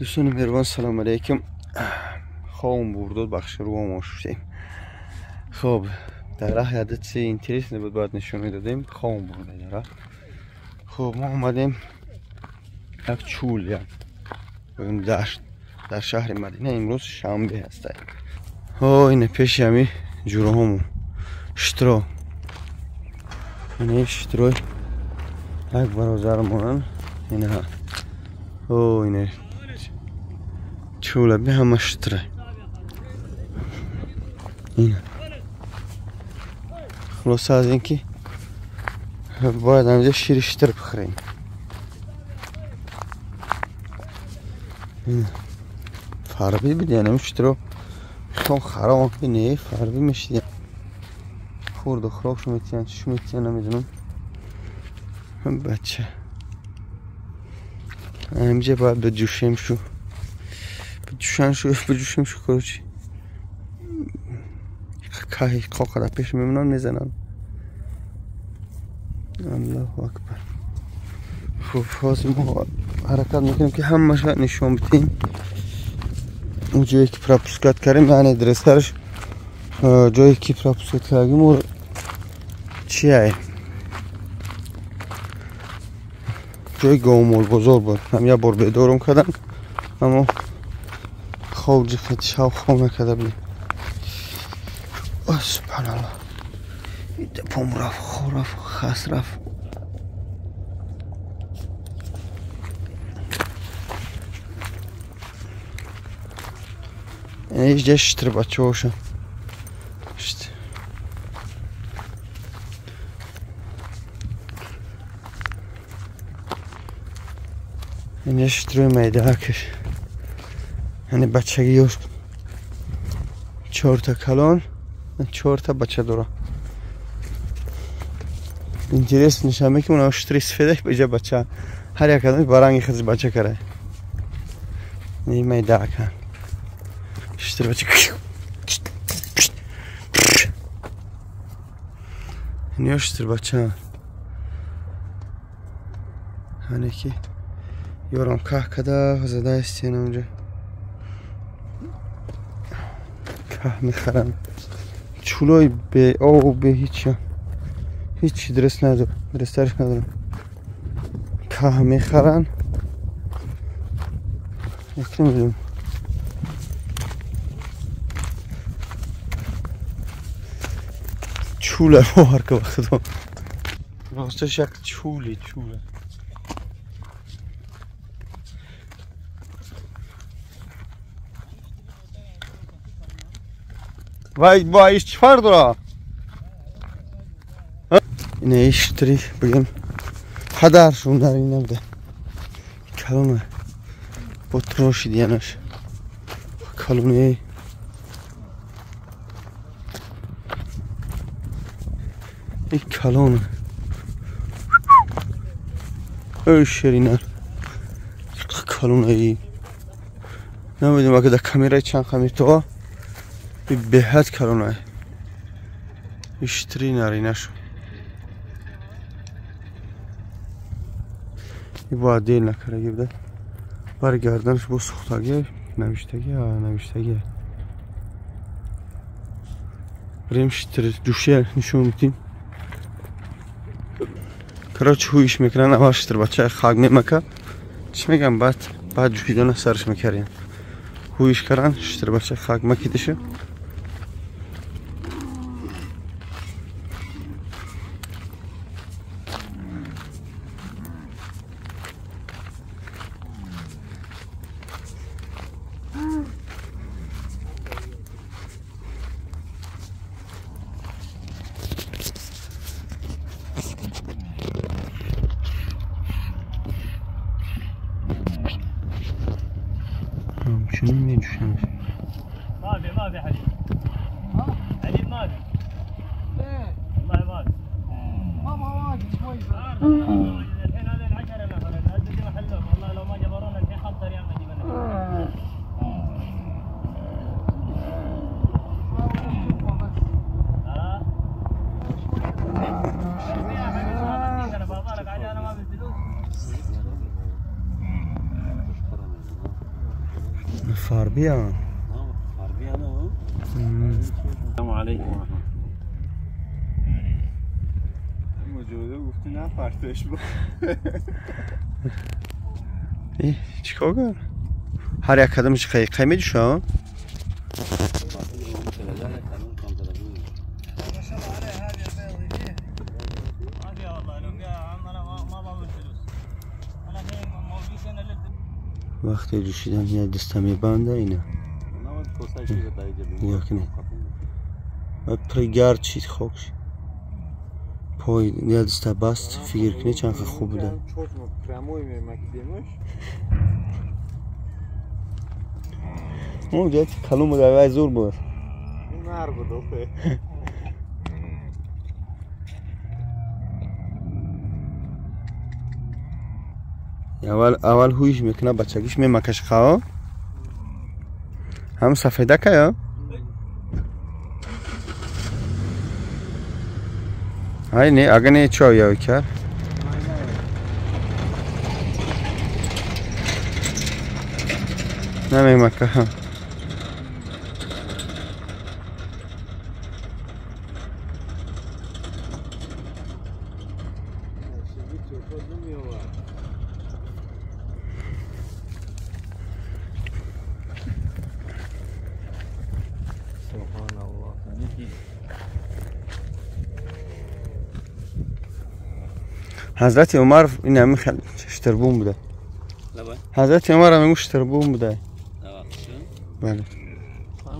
دوستان مهربان سلام علیکم. خوام برداد بخش رو ما شدیم. خب در راه عادت سی اینترس نبود باید نشون میدادیم. خوام برده داره. خب ما اومدیم یک چول یا بگیم دشت در شهر مدینه. امروز شنبه هسته. این پیش همی جوره همون شترو اینه شتروی یک برازر مانن اینه اینه چوله به همه شتره اینه. خلاصه از اینکه باید همجا شیر شتر بخوریم. فربی بیدین همه شترو خون خرام نه فربی میشید خورد و خراک شو میتین شو میتین نمیدونم هم بچه همجا باید بجوشیم شو بجوشیم شو کروچی کاهی قاقه در پیش میمونن میزنن. الله اکبر. خب خواست ما حرکت میکنیم که همه شاید نشون بدیم اون جایی که پراپسکت کردیم یعنی درسترش جایی که پراپسکت کردیم و چیه جای گامول بزرگ بود. هم یه بار بیدارم کردم اما خوجی خیلی شاو خونه کرده بیم. سبحان الله ایده پام رفت خور رفت خست رفت. این هیچ جای شتر بچه هاشم این یه شتروی میده کش یعنی بچگی هاش 4 تا کلان 4 تا بچه داره. اینترس نشمه که اون شتری سفیدش بجا بچه هر یک آدمی برنگی خیلی بچه کرده. این میده کن شتر بچه این شتر بچه هنه که یارم که کده زده استین اونجا که میخرم چولای به آو به هیچی درست ندارم درسترش ندارم که میخرن یک نمیدونم چوله رو هر که وقت راستش یک چوله وای وای چی فرق داره اینه ایشتری بگیم هدرشون در این نبوده کلونه با تراشی دیانش کلونه این کلونه ای شرینه کلونه ای نمیدونم اگه در کامیرای چند خمیر تو به حد کلونه اشتری نرینه شو این باید دیل نکرده بده برگردنش با سختگی نوشتگی بریم شتر دوشه نشون میدیم کراچ هویش میکنن اما شتر بچه خاک میمکه چی میگم بعد جویدن سرش میکرین هویش کرن شتر بچه خاک مکیدشه. شنو میجوشن ما في حليب حليب ما في والله ما في ما واجد شوي الحين هذا العشرة مثلا هذا محلهم والله لو ما جبرونا الحين 5 ريال ما جبنا انا بابارك علي انا ما بالفلوس فاربیان فاربیان ها سلام علیکم موجوده گفتی نه پرتش با چیکار کن؟ هر یک قدمش قیمه دیشا؟ وقتی جوشیدم یه دستمی بنده اینه یک نه و پریگر چیز خوکش پای یه دسته بست فکر کنی چند خوب بوده اون جایی کلوم بوده وای زور بود مر بود اول هویش میکنه بچگیش میمکش خواه هم سفیده که یا های نه اگه نه چای یاوی کرد نمیمکه هم حضرت عمر این همین خیلی شتربون بوده حضرت عمر همین شتربون بوده بله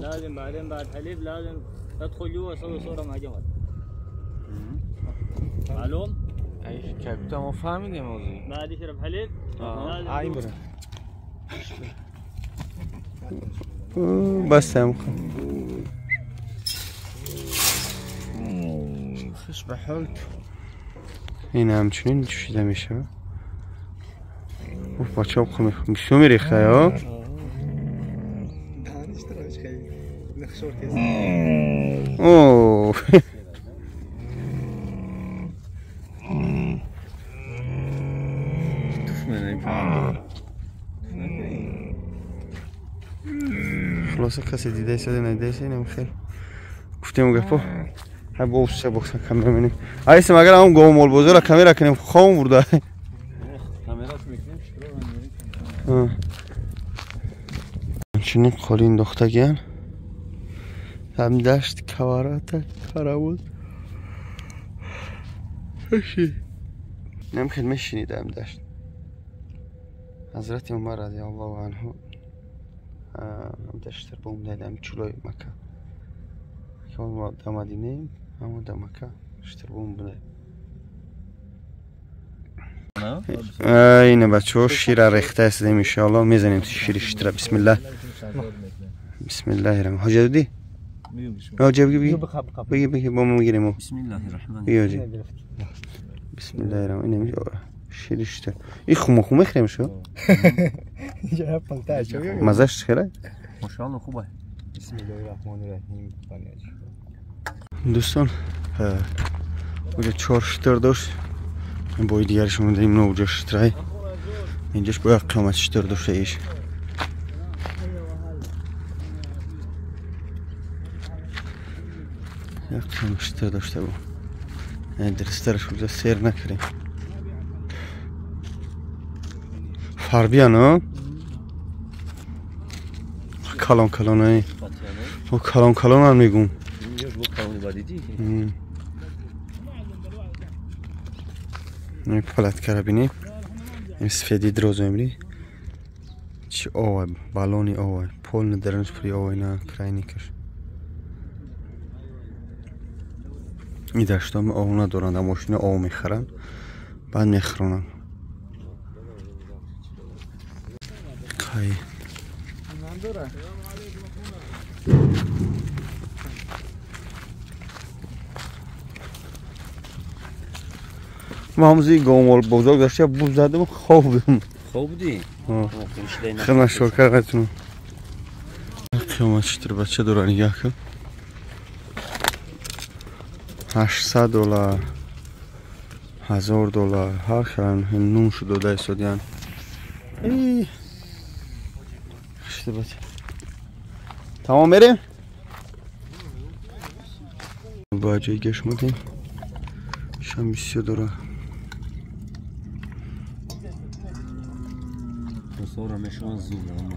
لازم بعدين بعد حليب لازم تدخل جوا تسوي صورة مع جمل معلوم؟ اي كابتا ما فاهمين الموضوع بعد يشرب حليب لازم بس هم خش بحالت این همچنین جوشیده میشه بچه هم میشو میریخته یا اوه خلاصه کسی دیده ایساده ندیده ایساده نمیخیر گفتیم گفت های بوسه بوسه کم بمینیم ایسیم اگر هم گوه مول بوزه را کمی را کنیم خوام برده کامرات میکنیم همچنین قولین دختگیان هم دشت کوارات کارا بود هشی نمیخید میشینید هم دشت حضرت عمر رضی الله عنه هم دشت رو بوم دادم چلوی مکه که ما در مدینه هم در مکه دشت رو بوم بوده اینه بچه ها شیر ریخته استدیم انشاءالله میزنیم شیرش تره بسم الله بسم الله الرحمن حاجه دودی؟ حاجه بگی با ما میگیریم بسم الله الرحمن الرحیم بسم الله الرحمن الرحیم شیرش تره این خومه خریم شو؟ مزهش خیره؟ ماشاءالله خوبه بسم الله الرحمن الرحیم دوستان اونجا 4 شتر داشت بای دیگرش مونده این اونجا شترهای اینجاش باید قیمت شتر داشته ایش یک قیمت شتر داشته بود درسترش اونجا سیر نکریم فاربیان ها کلان هایی او کلان هم میگون این پلت کرده بینی این سفیدی دروز میبینی چی آوه بالونی آوه پول ندارنش پری آوه نه کرای کش این دشت هم آوه ندارن در ماشین آوه میخرن بعد میخرونن خیلی ما همزی گومول بزرگ داشته بوز زدم خوب بودم خوب دی؟ خیلی شکر قطعا قیمت شتر بچه دورانی گه کن $800 $1000 هر خیلی نون شد 10 سودیان باشه. تمام بریم؟ با جایی گشمدیم شم بسیار داره کسورا میشون زوده اما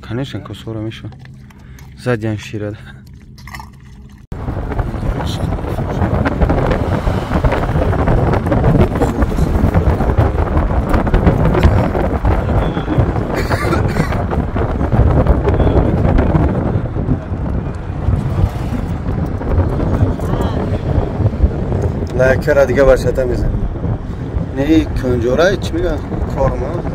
کنشن کسورا میشون زدیم شیره ده لکه دیگه برشته میزن نه کنجوره چی میگن کارما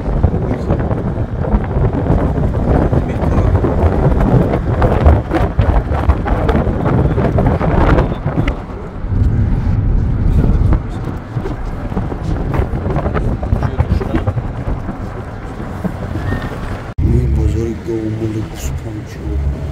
بزرگ گومول گوسپانچو